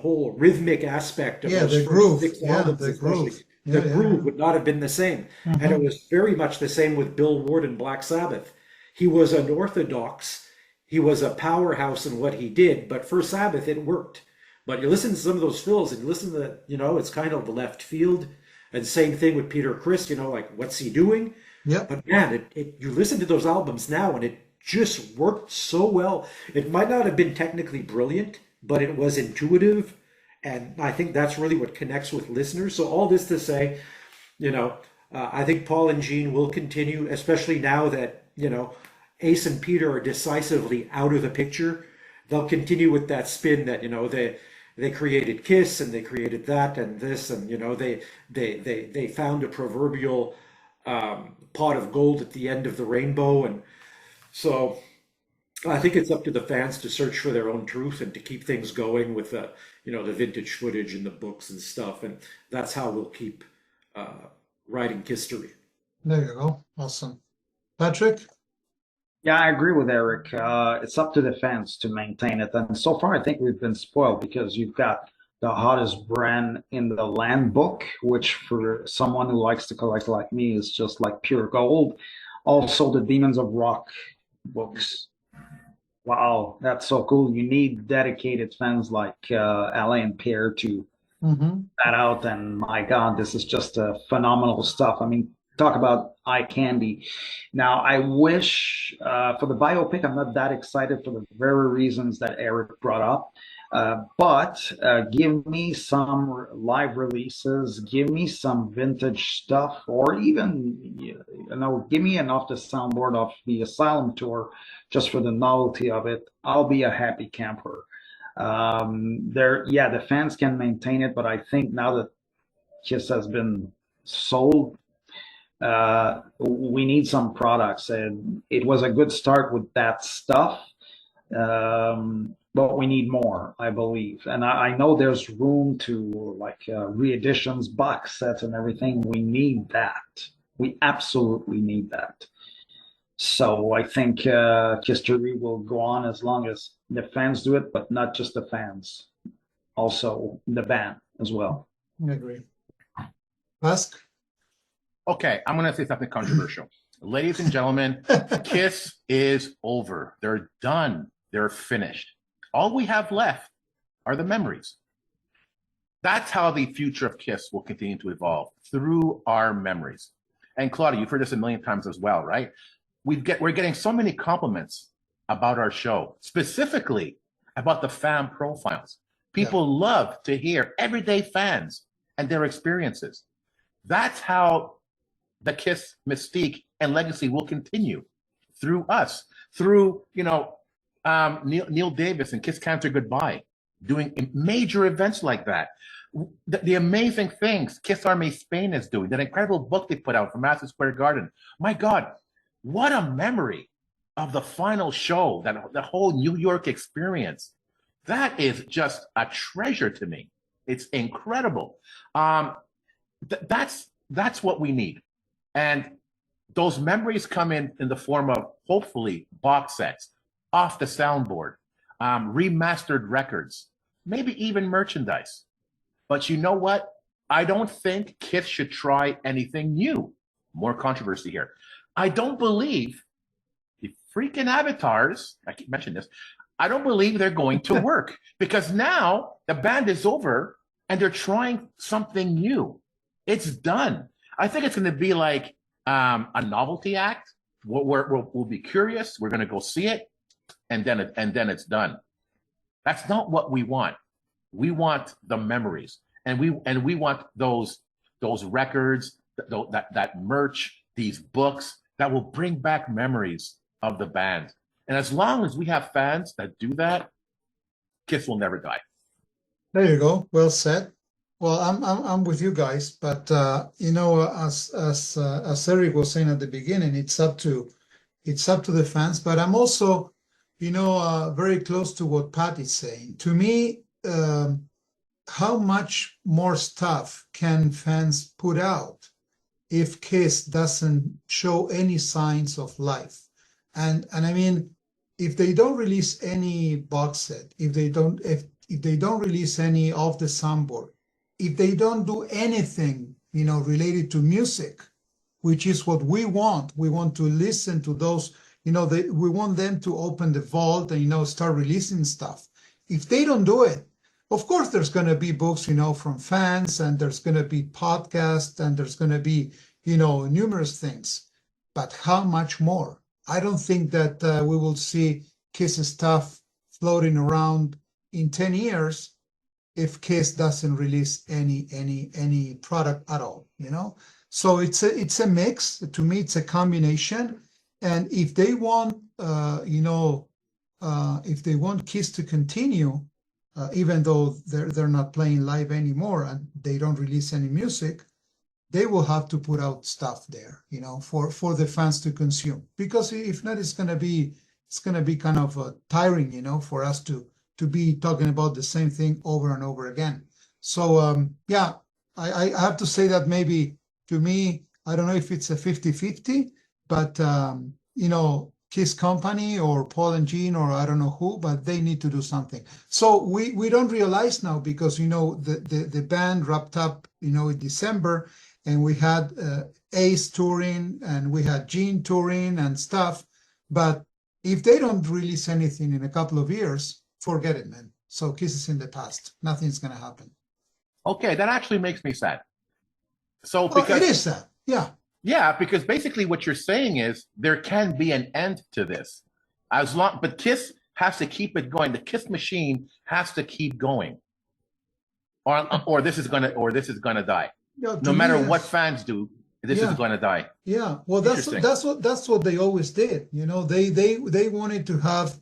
whole rhythmic aspect of Yeah. those The first groove. 6 Yeah. albums, The especially, groove. the Yeah. Yeah. groove would not have been the same. And it was very much the same with Bill Ward and Black Sabbath. He was unorthodox. He was a powerhouse in what he did, but for Sabbath, it worked. But you listen to some of those fills and you listen to, it's kind of left field. And same thing with Peter Criss, like, what's he doing? Yeah. But man, you listen to those albums now and it just worked so well. It might not have been technically brilliant, but it was intuitive. And I think that's really what connects with listeners. So all this to say, I think Paul and Gene will continue, especially now that, Ace and Peter are decisively out of the picture. They'll continue with that spin that, they created Kiss and they created that and this, and, they found a proverbial pot of gold at the end of the rainbow. And so I think it's up to the fans to search for their own truth and to keep things going with the vintage footage and the books and stuff. And that's how we'll keep writing history. There you go. Awesome. Patrick? Yeah, I agree with Eric. It's up to the fans to maintain it. And so far, I think we've been spoiled because you've got the hottest brand in the land book, which for someone who likes to collect like me is just like pure gold. Also, the Demons of Rock books. Wow, that's so cool. You need dedicated fans like Alain and Pierre to that out. And my God, this is just phenomenal stuff. I mean, talk about eye candy. Now, I wish for the biopic, I'm not that excited for the very reasons that Eric brought up. But give me some live releases, give me some vintage stuff, or even, give me an off the soundboard of the Asylum tour just for the novelty of it. I'll be a happy camper. The fans can maintain it, but I think now that Kiss has been sold, we need some products, and it was a good start with that stuff, but we need more, I believe. And I know there's room to re-editions, box sets and everything. We need that. We absolutely need that. So I think history will go on as long as the fans do it, but not just the fans, also the band as well. I agree. Ask. Okay, I'm going to say something controversial. Ladies and gentlemen, Kiss is over. They're done. They're finished. All we have left are the memories. That's how the future of Kiss will continue to evolve, through our memories. And Claudia, you've heard this a million times as well, right? We're getting so many compliments about our show, specifically about the fan profiles. People love to hear everyday fans and their experiences. That's how the Kiss mystique and legacy will continue, through us, through Neil Davis and Kiss Cancer Goodbye, doing major events like that. The amazing things Kiss Army Spain is doing, that incredible book they put out from Madison Square Garden. My God, what a memory of the final show, the whole New York experience. That is just a treasure to me. It's incredible. That's what we need. And those memories come in the form of, hopefully, box sets, off the soundboard, remastered records, maybe even merchandise. But you know what? I don't think Kiss should try anything new. More controversy here. I don't believe the freaking avatars, I keep mentioning this, I don't believe they're going to work because now the band is over and they're trying something new. It's done. I think it's going to be like a novelty act. We'll be curious. We're going to go see it, and then it's done. That's not what we want. We want the memories, and we want those records, that merch, these books that will bring back memories of the band. And as long as we have fans that do that, Kiss will never die. There you go. Well said. Well, I'm with you guys, but as Eric was saying at the beginning, it's up to the fans. But I'm also, very close to what Pat is saying. To me, how much more stuff can fans put out if Kiss doesn't show any signs of life? And I mean, if they don't release any box set, if they don't release any off the soundboard, if they don't do anything, related to music, which is what we want to listen to those, we want them to open the vault and, start releasing stuff. If they don't do it, of course, there's going to be books, from fans, and there's going to be podcasts, and there's going to be, numerous things. But how much more? I don't think that we will see Kiss stuff floating around in 10 years if Kiss doesn't release any product at all, So it's a mix. To me, it's a combination. And if they want, if they want Kiss to continue, even though they're not playing live anymore and they don't release any music, they will have to put out stuff there, for the fans to consume. Because if not, it's gonna be kind of tiring, for us to be talking about the same thing over and over again. So I have to say that maybe to me, I don't know if it's a 50-50, but Kiss Company or Paul and Gene or I don't know who, but they need to do something. So we don't realize now because the band wrapped up in December, and we had Ace touring and we had Gene touring and stuff. But if they don't release anything in a couple of years, forget it, man. So Kiss is in the past. Nothing's gonna happen. Okay, that actually makes me sad. So it is sad. Yeah. Yeah, because basically what you're saying is there can be an end to this, but Kiss has to keep it going. The Kiss machine has to keep going, or this is gonna die. No matter what fans do, this is gonna die. Yeah, well, that's what they always did. They wanted to have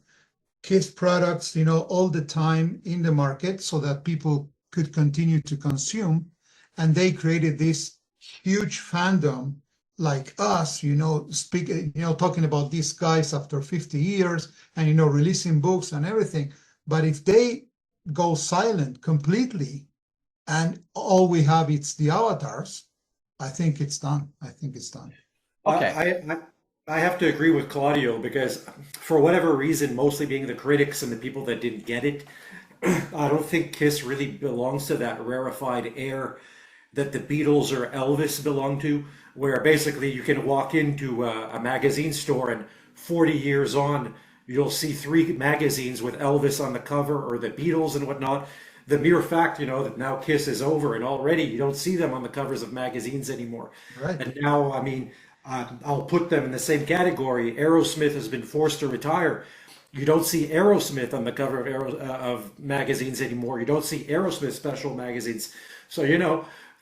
Kiss products, all the time in the market so that people could continue to consume, and they created this huge fandom. Like us, talking about these guys after 50 years and, releasing books and everything. But if they go silent completely and all we have is the avatars, I think it's done. Okay. I have to agree with Claudio because for whatever reason, mostly being the critics and the people that didn't get it, I don't think Kiss really belongs to that rarefied air that the Beatles or Elvis belong to, where basically you can walk into a magazine store and 40 years on, you'll see 3 magazines with Elvis on the cover or the Beatles and whatnot. The mere fact, that now Kiss is over and already you don't see them on the covers of magazines anymore. Right. And now, I mean, I'll put them in the same category. Aerosmith has been forced to retire. You don't see Aerosmith on the cover of magazines anymore. You don't see Aerosmith special magazines. So,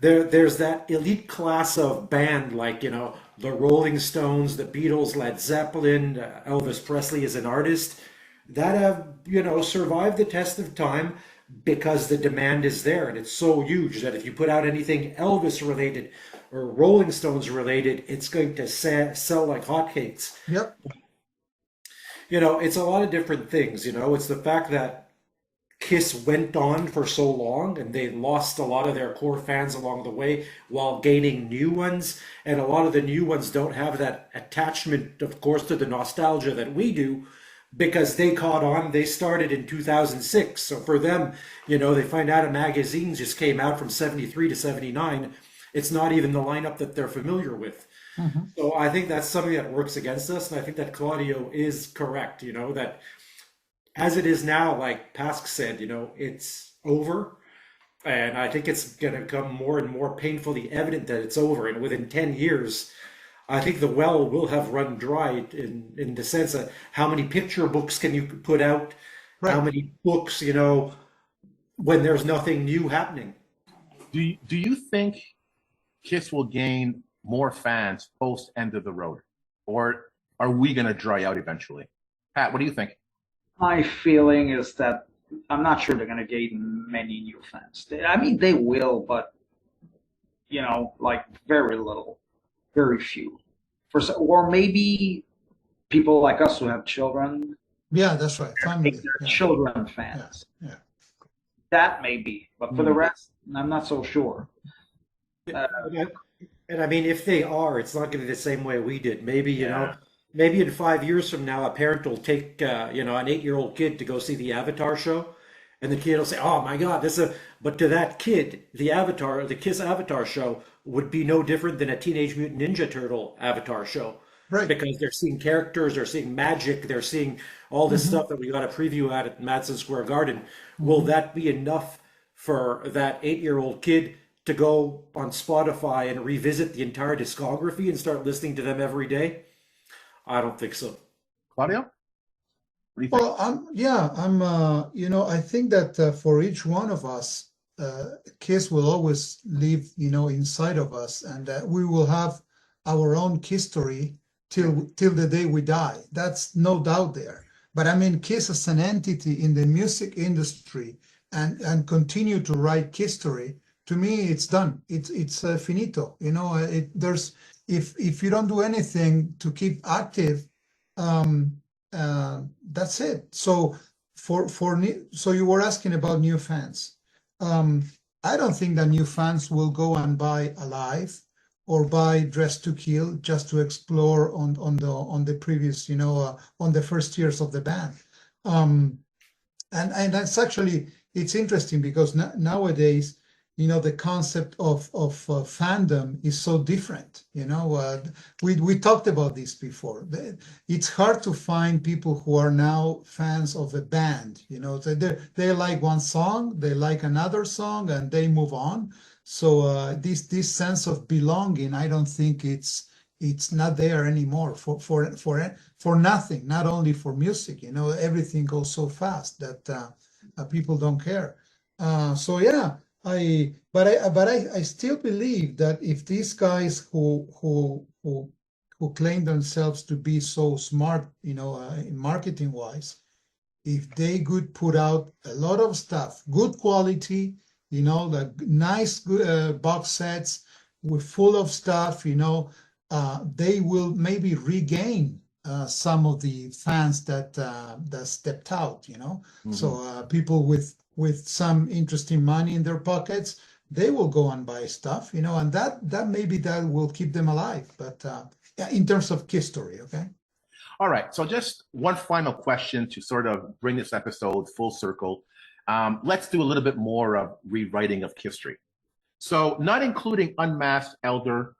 there's that elite class of band like, the Rolling Stones, the Beatles, Led Zeppelin, Elvis Presley as an artist that have, survived the test of time because the demand is there. And it's so huge that if you put out anything Elvis related or Rolling Stones related, it's going to sell like hotcakes. Yep. It's a lot of different things. It's the fact that Kiss went on for so long and they lost a lot of their core fans along the way while gaining new ones. And a lot of the new ones don't have that attachment, of course, to the nostalgia that we do because they caught on. They started in 2006. So for them, they find out a magazine just came out from 73 to 79. It's not even the lineup that they're familiar with. Mm-hmm. So I think that's something that works against us. And I think that Claudio is correct, that as it is now, like Pask said, you know, it's over. And I think it's going to become more and more painfully evident that it's over. And within 10 years, I think the well will have run dry in the sense of how many picture books can you put out, how Right. many books, you know, when there's nothing new happening. Do you think Kiss will gain more fans post End of the Road, or are we going to dry out eventually? Pat, what do you think? My feeling is that I'm not sure they're going to gain many new fans. I mean, they will, but you know, like very little, very few. Or maybe people like us who have children Yeah, that's right. make Family. their Yeah. children Yeah. fans. Yeah. That may be, but for the Mm. rest, I'm not so sure. Uh, And I mean, if they are, it's not going to be the same way we did. Maybe, you know, Yeah. maybe in 5 years from now, a parent will take, you know, an 8-year-old kid to go see the Avatar show. And the kid will say, "Oh my God, this is a," but to that kid, the Kiss Avatar show would be no different than a Teenage Mutant Ninja Turtle Avatar show. Right. Because they're seeing characters, they're seeing magic, they're seeing all this Hmm. stuff that we got a preview at Madison Square Garden. Will Hmm. that be enough for that 8-year-old kid to go on Spotify and revisit the entire discography and start listening to them every day? I don't think so. Claudio, what do you think? Well, you know, I think that for each one of us, Kiss will always live, you know, inside of us, and we will have our own history till the day we die. That's no doubt there. But I mean, Kiss as an entity in the music industry and continue to write history. To me, it's done. It's finito. You know, there's if you don't do anything to keep active. Um, that's it. So so you were asking about new fans. Um, I don't think that new fans will go and buy Alive or buy Dress to Kill just to explore on the previous, you know, on the first years of the band. Um, and that's actually it's interesting because nowadays, you know, the concept of fandom is so different. You know, we talked about this before. It's hard to find people who are now fans of a band. You know, they like one song, they like another song, and they move on. So this sense of belonging, I don't think it's not there anymore for nothing. Not only for music. You know, everything goes so fast that people don't care. So yeah. I still believe that if these guys who claim themselves to be so smart, you know, in marketing wise, if they could put out a lot of stuff, good quality, you know, like nice box sets with full of stuff, you know, they will maybe regain some of the fans that stepped out, you know. Mhm. So people with some interesting money in their pockets, they will go and buy stuff, you know, and that maybe that will keep them alive. But yeah, in terms of history, okay. All right. So just one final question to sort of bring this episode full circle. Let's do a little bit more of rewriting of history. So not including Unmasked, Elder,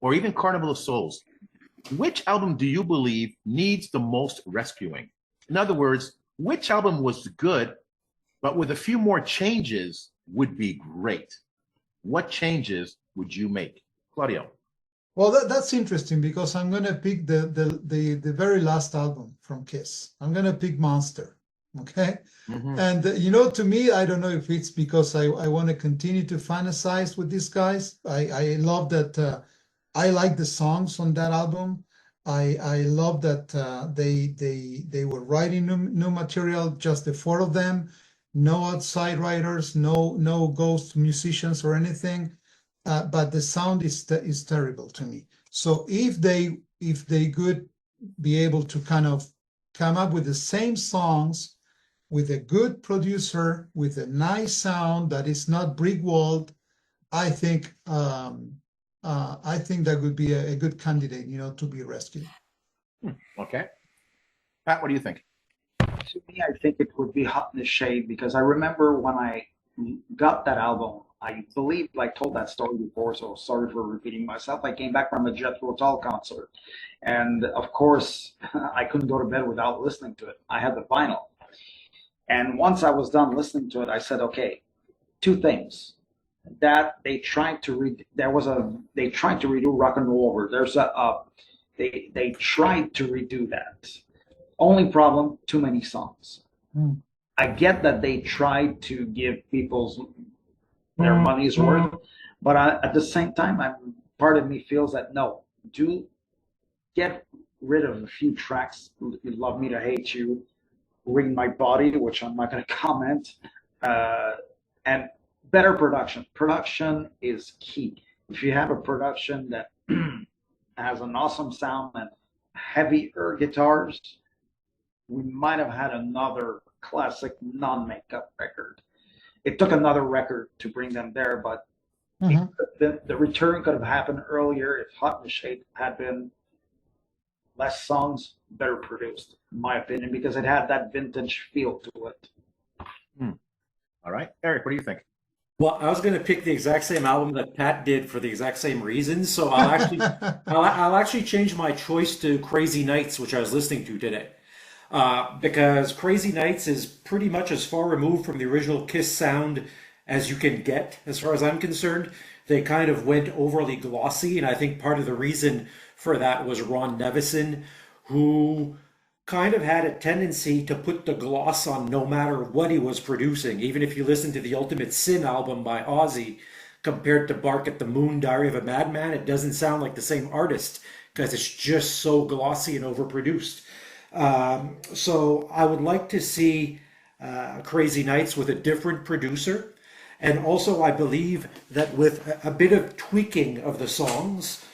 or even Carnival of Souls, which album do you believe needs the most rescuing? In other words, which album was good, but with a few more changes would be great? What changes would you make? Claudio. Well, that's interesting because I'm gonna pick the very last album from Kiss. I'm gonna pick Monster. Okay. Mhm. And you know, to me, I don't know if it's because I want to continue to fantasize with these guys. I love that I like the songs on that album. I love that they were writing new material, just the four of them, no outside writers, no ghost musicians or anything. But the sound is terrible to me. So if they could be able to kind of come up with the same songs with a good producer with a nice sound that is not brick walled, I think that would be a good candidate, you know, to be rescued. Okay. Pat, what do you think? To me, I think it would be Hot in the Shade because I remember when I got that album, I believe I told that story before, so sorry for repeating myself. I came back from a Jethro Tull concert, and of course, I couldn't go to bed without listening to it. I had the vinyl, And once I was done listening to it, I said, okay, two things. That they tried to redo Rock and Roll Over. They tried to redo that. Only problem, too many songs. I get that they tried to give people their money's worth, but at the same time, part of me feels that no, do get rid of a few tracks. You Love Me to Hate You, Ring My Body, which I'm not going to comment, and better production. Production is key. If you have a production that has an awesome sound and heavier guitars, we might have had another classic non-makeup record. It took another record to bring them there, but the return could have happened earlier if Hot in the Shade had been less songs, better produced, in my opinion, because it had that vintage feel to it. All right, Eric, what do you think? Well, I was going to pick the exact same album that Pat did for the exact same reasons, so I'll actually change my choice to Crazy Nights, which I was listening to today, because Crazy Nights is pretty much as far removed from the original Kiss sound as you can get, as far as I'm concerned. They kind of went overly glossy, and I think part of the reason for that was Ron Nevison, who kind of had a tendency to put the gloss on no matter what he was producing. Even if you listen to the Ultimate Sin album by Ozzy compared to Bark at the Moon, Diary of a Madman, it doesn't sound like the same artist because it's just so glossy and overproduced. So I would like to see Crazy Nights with a different producer. And also I believe that with a bit of tweaking of the songs,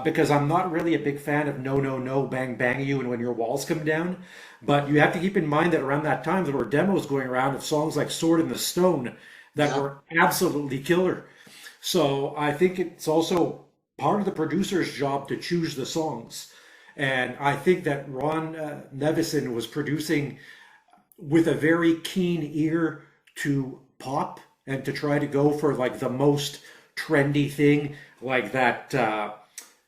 because I'm not really a big fan of No, No, No, Bang, Bang You, and When Your Walls Come Down. But you have to keep in mind that around that time, there were demos going around of songs like Sword in the Stone that were absolutely killer. So I think it's also part of the producer's job to choose the songs. And I think that Ron Nevison was producing with a very keen ear to pop and to try to go for like the most trendy thing, like that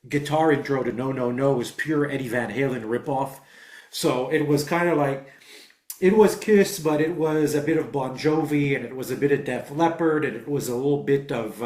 guitar intro to No No No was pure Eddie Van Halen ripoff. So it was kind of like, it was Kiss, but it was a bit of Bon Jovi, and it was a bit of Def Leppard, and it was a little bit of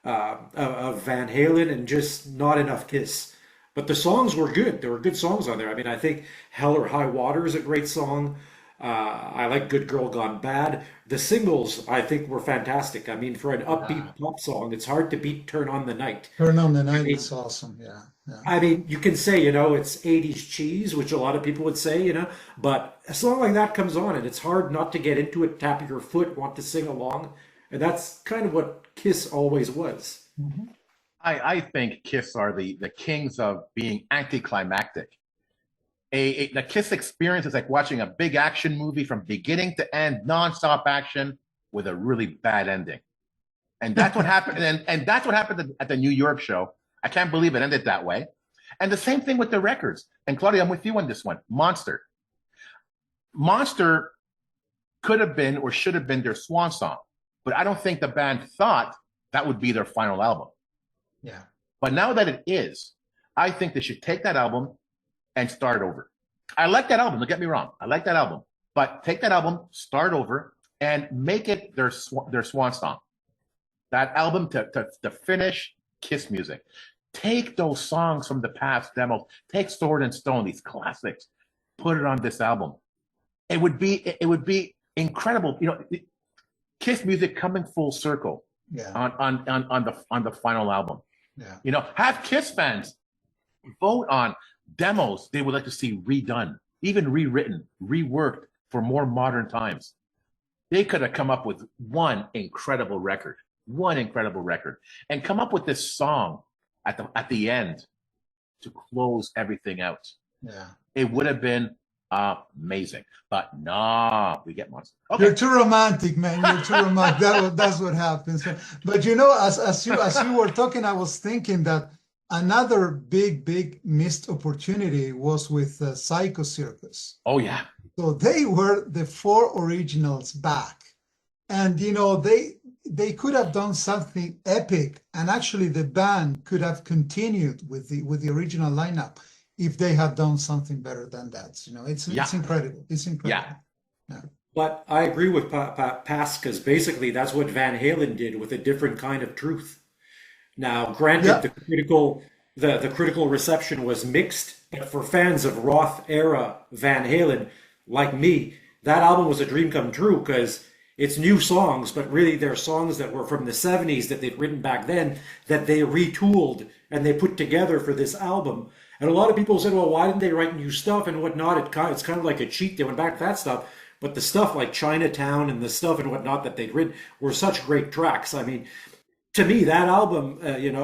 Van Halen, and just not enough Kiss. But the songs were good. There were good songs on there. I mean, I think Hell or High Water is a great song. I like Good Girl Gone Bad. The singles, I think, were fantastic. I mean, for an upbeat pop song, it's hard to beat Turn on the Night. Turn on the Night is awesome, yeah. I mean, you can say, it's 80s cheese, which a lot of people would say, but a song like that comes on, and it's hard not to get into it, tap your foot, want to sing along. And that's kind of what Kiss always was. I think Kiss are the kings of being anticlimactic. The Kiss experience is like watching a big action movie from beginning to end, nonstop action with a really bad ending. And that's what happened. And that's what happened at the New York show. I can't believe it ended that way. And the same thing with the records. And Claudia, I'm with you on this one. Monster could have been or should have been their swan song, but I don't think the band thought that would be their final album. Yeah. But now that it is, I think they should take that album and start over. I like that album, don't get me wrong. I like that album. But take that album, start over, and make it their swan song. That album to finish Kiss music. Take those songs from the past demos. Take Sword and Stone, these classics, put it on this album. It would be incredible. Kiss music coming full circle on the final album. Yeah. Have Kiss fans vote on demos they would like to see redone, even rewritten, reworked for more modern times. They could have come up with one incredible record, and come up with this song at the end to close everything out. Yeah, it would have been amazing. But no, we get Monster. Okay. You're too romantic, man. You're too romantic. That's what happens. But as you were talking, I was thinking that another big missed opportunity was with Psycho Circus. Oh yeah. So they were the four originals back, and they could have done something epic, and actually the band could have continued with the original lineup if they had done something better than that. It's incredible. It's incredible. Yeah. But I agree with Pas, because basically that's what Van Halen did with a different kind of truth. Now, granted, Yeah. the critical reception was mixed, but for fans of Roth era Van Halen like me, that album was a dream come true, because it's new songs, but really they're songs that were from the 70s that they'd written back then that they retooled and they put together for this album. And a lot of people said, well, why didn't they write new stuff and whatnot? It's kind of like a cheat. They went back to that stuff. But the stuff like Chinatown and the stuff and whatnot that they'd written were such great tracks. I mean, to me, that album,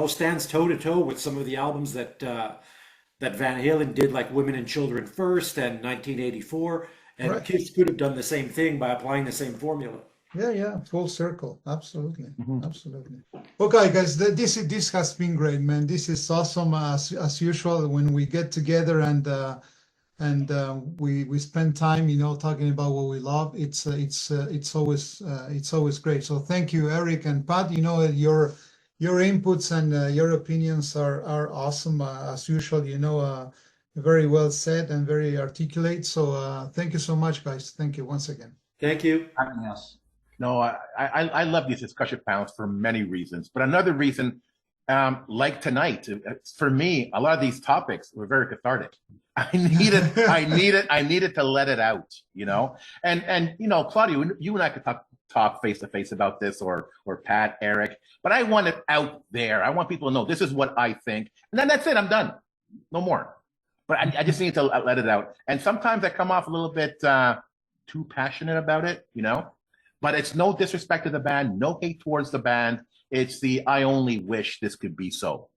stands toe to toe with some of the albums that Van Halen did, like Women and Children First and 1984. And Right. Kiss could have done the same thing by applying the same formula. Yeah, full circle. Absolutely. Absolutely. Okay, guys, this has been great, man. This is awesome as usual when we get together and we spend time, talking about what we love. It's always great. So thank you, Eric and Pat. Your inputs and your opinions are awesome as usual. Very well said and very articulate. So thank you so much, guys. Thank you once again. Thank you. Having us. No, I love these discussion panels for many reasons, but another reason, like tonight, for me, a lot of these topics were very cathartic. I needed to let it out, and Claudio, you and I could talk face to face about this, or Pat, Eric, but I want it out there. I want people to know this is what I think, and then that's it. I'm done. No more. But I just need to let it out. And sometimes I come off a little bit too passionate about it, But it's no disrespect to the band, no hate towards the band. It's I only wish this could be so,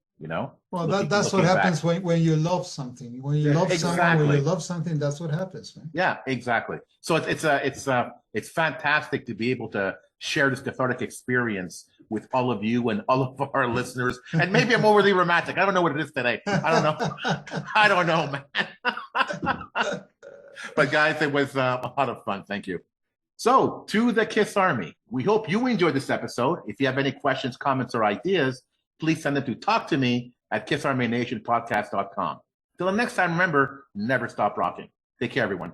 Well, that's what happens when you love something. When you love someone, when you love something, that's what happens, man. Yeah, exactly. So it's fantastic to be able to share this cathartic experience with all of you and all of our listeners. And maybe I'm overly romantic. I don't know what it is today. I don't know, man. But guys, it was a lot of fun. Thank you. So to the Kiss Army, we hope you enjoyed this episode. If you have any questions, comments, or ideas, please send them to talktomee@kissarmynationpodcast.com. Till the next time, remember, never stop rocking. Take care, everyone.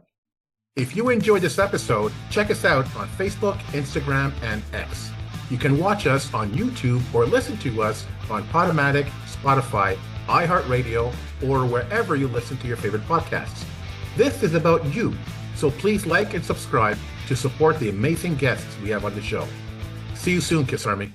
If you enjoyed this episode, check us out on Facebook, Instagram, and X. You can watch us on YouTube or listen to us on Podomatic, Spotify, iHeartRadio, or wherever you listen to your favorite podcasts. This is about you, so please like and subscribe to support the amazing guests we have on the show. See you soon, Kiss Army.